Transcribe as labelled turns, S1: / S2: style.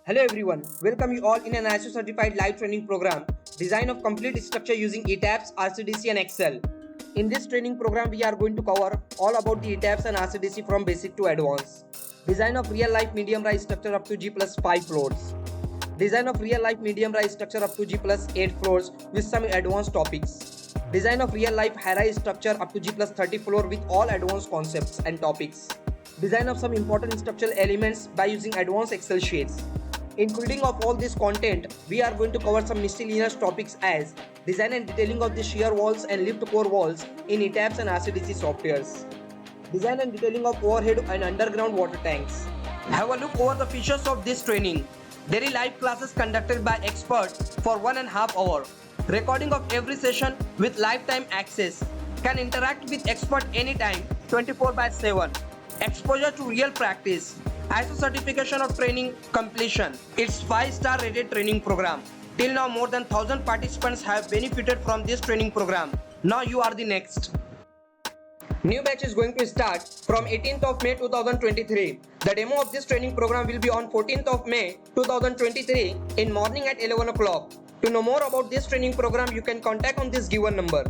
S1: Hello everyone, welcome you all in an ISO certified live training program, design of complete structure using ETABS, RCDC and Excel. In this training program, we are going to cover all about the ETABS and RCDC from basic to advanced. Design of real life medium rise structure up to G plus 5 floors. Design of real life medium rise structure up to G plus 8 floors with some advanced topics. Design of real life high rise structure up to G plus 30 floor with all advanced concepts and topics. Design of some important structural elements by using advanced Excel sheets. Including of all this content, we are going to cover some miscellaneous topics as design and detailing of the shear walls and lift core walls in ETABS and RCDC softwares. Design and detailing of overhead and underground water tanks. Have a look over the features of this training. Daily live classes conducted by experts for 1.5 hours. Recording of every session with lifetime access. Can interact with expert anytime, 24/7. Exposure to real practice. ISO certification of training completion. It's 5-star rated training program. Till now more than 1000 participants have benefited from this training program. Now you are the next. New batch is going to start from 18th of May 2023. The demo of this training program will be on 14th of May 2023 in morning at 11 o'clock. To know more about this training program, you can contact on this given number.